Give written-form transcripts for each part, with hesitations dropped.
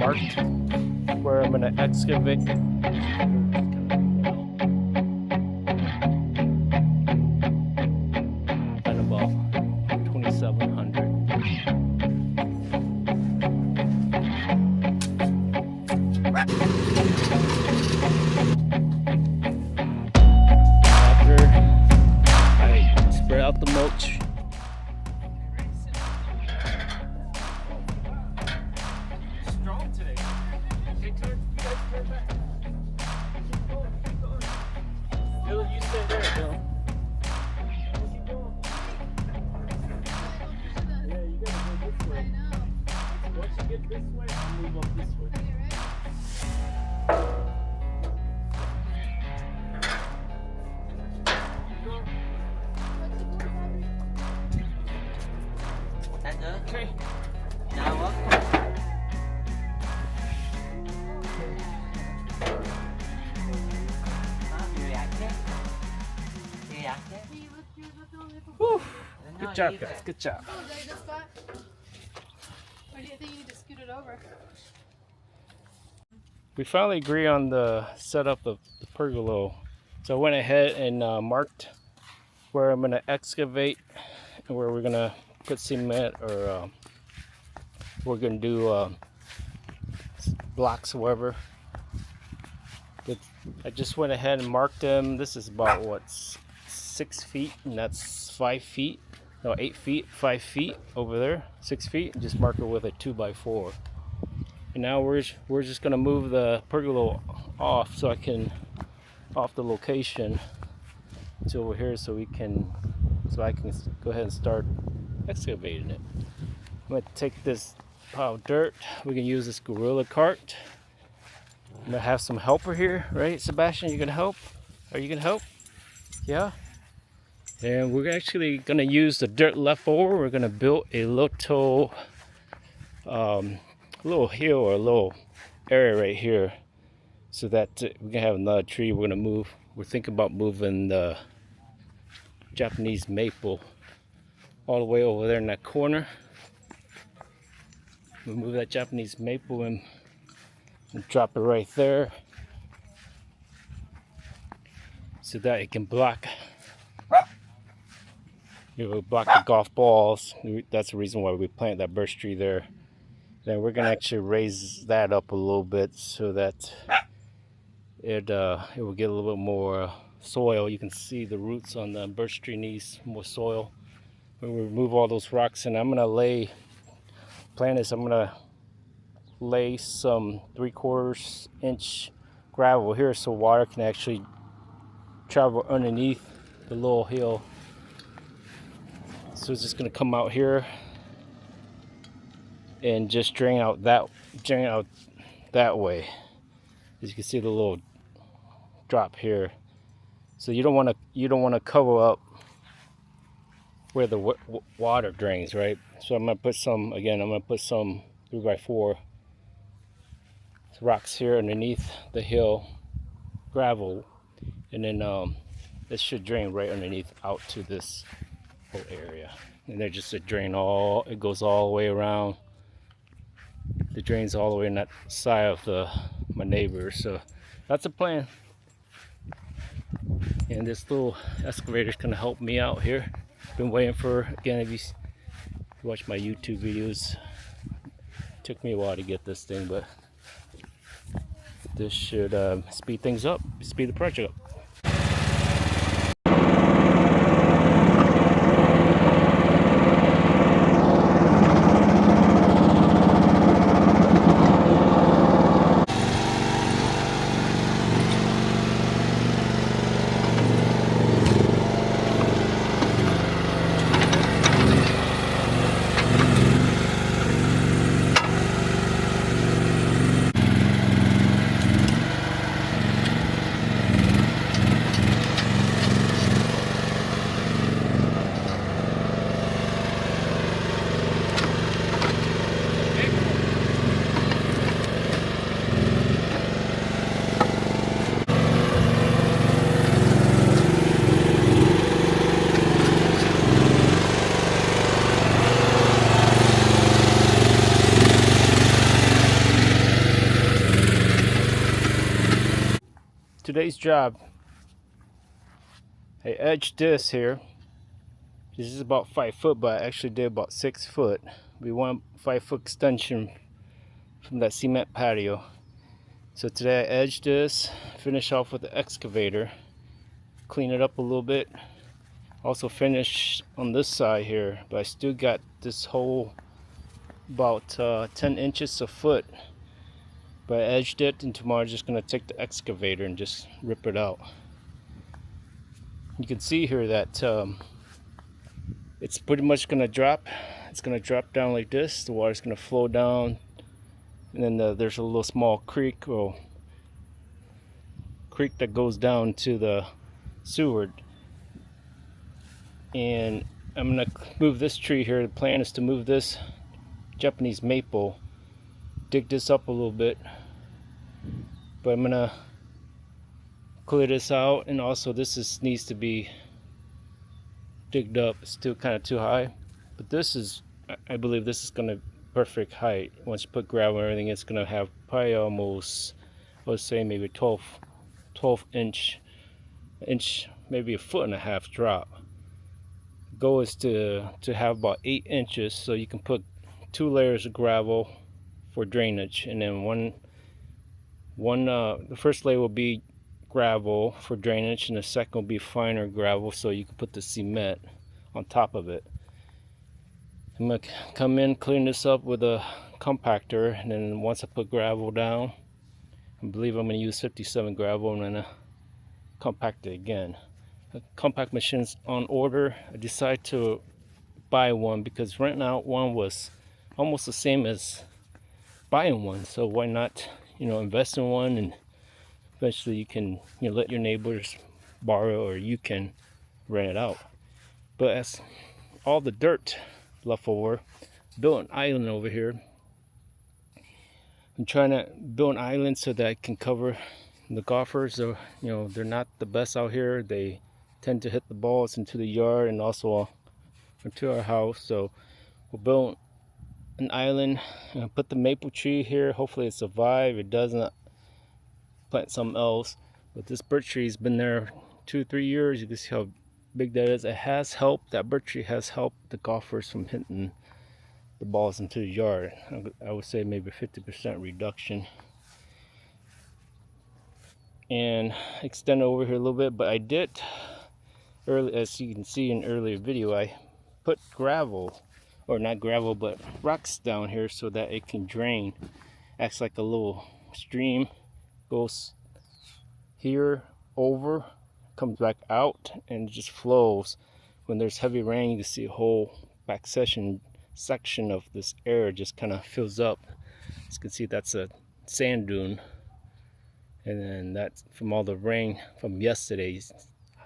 marked where I'm going to excavate. And about 2,700. After I spread out the mulch, strong today. Bill, you stay there, Bill. Yeah, you gotta go this way. Once you get this way, I'll move up this way. Okay. Now up. Whew. Good job, guys. Good job. Oh, is that a good spot? Or do you think you need to scoot it over? We finally agree on the setup of the pergola. So I went ahead and marked where I'm going to excavate and where we're going to put cement, or we're going to do blocks or whatever. But I just went ahead and marked them. This is about what, 6 feet, and that's 5 feet. No, 8 feet, 5 feet over there, 6 feet, and just mark it with a 2x4. And now we're just gonna move the pergola off so I can off the location to over here so I can go ahead and start excavating it. I'm gonna take this pile of dirt. We can use this gorilla cart. I'm gonna have some helper here, right, Sebastian? You gonna help? Are you gonna help? Yeah. And we're actually gonna use the dirt left over. We're gonna build a little hill or a little area right here, so that we can have another tree. We're thinking about moving the Japanese maple all the way over there in that corner. We'll move that Japanese maple and drop it right there so that it can block the golf balls. That's the reason why we planted that birch tree there. Then we're gonna actually raise that up a little bit so that it will get a little bit more soil. You can see the roots on the birch tree needs more soil. When we remove all those rocks, and I'm gonna lay some 3/4 inch gravel here so water can actually travel underneath the little hill. So it's just gonna come out here and just drain out that way. As you can see, the little drop here. So you don't want to cover up where the water drains, right? So I'm gonna put some 3x4 rocks here underneath the hill, gravel, and then this should drain right underneath out to this whole area. And they're just it goes all the way around. The drains all the way in that side of my neighbor. So that's the plan. And this little excavator is gonna help me out here. Been waiting for, again, if you watch my YouTube videos, it took me a while to get this thing, but this should speed things up, speed the project up. today's job, I edged this here. This is about 5 foot, but I actually did about 6 foot. We want 5 foot extension from that cement patio. So today I edged this, finish off with the excavator, clean it up a little bit. Also finish on this side here, but I still got this hole about 10 inches a foot. But I edged it, and tomorrow I'm just going to take the excavator and just rip it out. You can see here that it's pretty much going to drop. It's going to drop down like this. The water's going to flow down, and then there's a little small creek that goes down to the sewer. And I'm going to move this tree here. The plan is to move this Japanese maple, dig this up a little bit, but I'm going to clear this out. And also this needs to be digged up. It's still kind of too high, but this is, I believe this is going to perfect height. Once you put gravel and everything, it's going to have probably almost, let's say maybe 12 inch, maybe a foot and a half drop. Goal is to have about 8 inches, so you can put 2 layers of gravel for drainage, and then the first layer will be gravel for drainage, and the second will be finer gravel, so you can put the cement on top of it. I'm gonna come in, clean this up with a compactor, and then once I put gravel down, I believe I'm gonna use 57 gravel, and then compact it again. The compact machine's on order. I decided to buy one because renting out one was almost the same as buying one, so why not, invest in one, and eventually you can let your neighbors borrow, or you can rent it out. But as all the dirt left over, built an island over here. I'm trying to build an island so that I can cover the golfers. So, they're not the best out here. They tend to hit the balls into the yard and also into our house. So we'll build an island and put the maple tree here. Hopefully it survives. It doesn't, plant something else. But this birch tree has been there 2-3 years. You can see how big that is. It has helped. That birch tree has helped the golfers from hitting the balls into the yard. I would say maybe 50% reduction. And extend over here a little bit, but I did early, as you can see in earlier video, I put gravel, or not gravel, but rocks down here so that it can drain. Acts like a little stream, goes here over, comes back out, and just flows. When there's heavy rain, you can see a whole back section of this area just kind of fills up. As you can see, that's a sand dune, and then that's from all the rain from yesterday.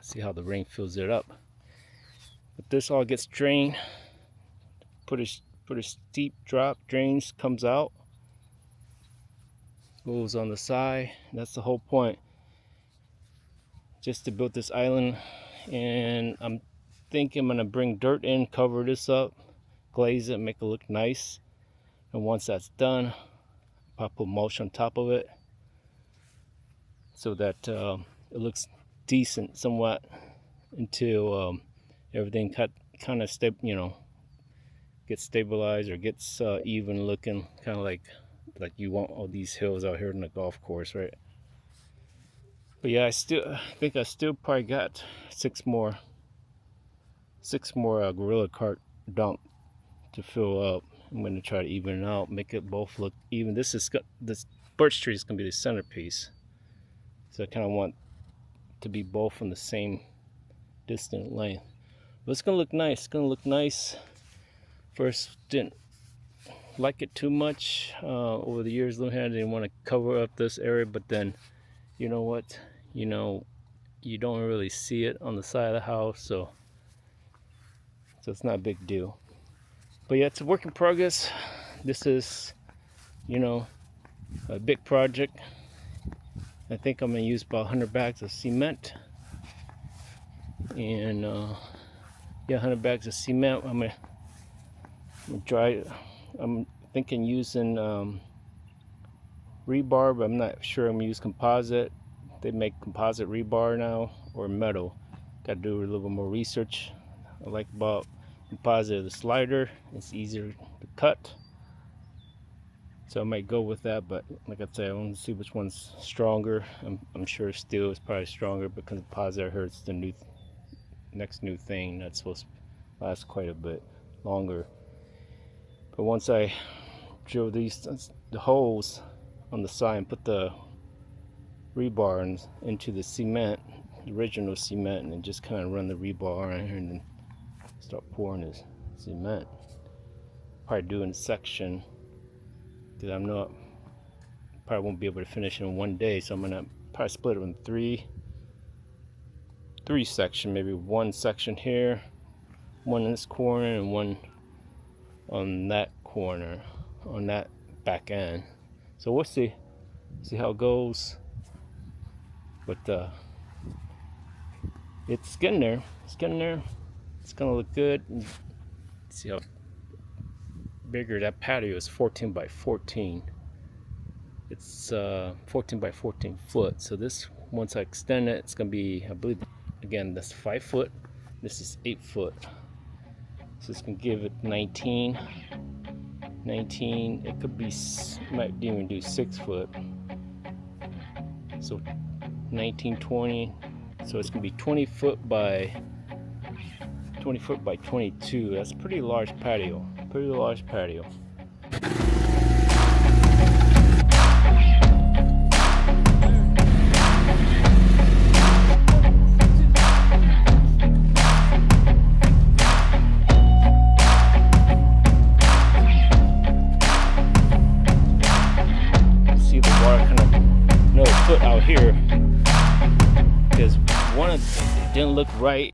See how the rain fills it up. But this all gets drained, put a steep drop, drains, comes out, goes on the side. That's the whole point, just to build this island. And I'm thinking I'm gonna bring dirt in, cover this up, glaze it, make it look nice. And once that's done, I'll put mulch on top of it so that it looks decent somewhat until everything kind of gets stabilized or gets even looking, kind of like you want all these hills out here in the golf course, right? But yeah, I think I still probably got six more Gorilla Cart dump to fill up. I'm going to try to even it out, make it both look even. This birch tree is going to be the centerpiece, so I kind of want to be both on the same distant length. But it's going to look nice. It's going to look nice. First, didn't like it too much. Over the years, I didn't want to cover up this area, but then, you know what? You don't really see it on the side of the house, so it's not a big deal. But yeah, it's a work in progress. This is, a big project. I think I'm gonna use about 100 bags of cement, and 100 bags of cement. I'm gonna dry. I'm thinking using rebar, but I'm not sure. I'm gonna use composite. they make composite rebar now or metal. Got to do a little bit more research. I like about composite, the slider, it's easier to cut, so I might go with that. But like I said, I want to see which one's stronger. I'm sure steel is probably stronger because composite, I heard, it's the next new thing that's supposed to last quite a bit longer. But once I drill the holes on the side and put the rebar into the cement, the original cement, and then just kind of run the rebar in here and then start pouring this cement. Probably doing a section because I'm not, probably won't be able to finish in one day, so I'm gonna probably split it in three sections, maybe one section here, one in this corner, and one on that corner, on that back end. So we'll see how it goes. But it's getting there. It's gonna look good. See how bigger that patio is. 14 by 14. It's 14 by 14 foot. So this, once I extend it, it's gonna be, I believe, again, that's 5 foot. This is 8 foot. So it's gonna give it 19. It could be, might even do 6 foot. So 19, 20. So it's gonna be 20 foot by 22. That's a pretty large patio. See the water kind of another foot out here because one, it didn't look right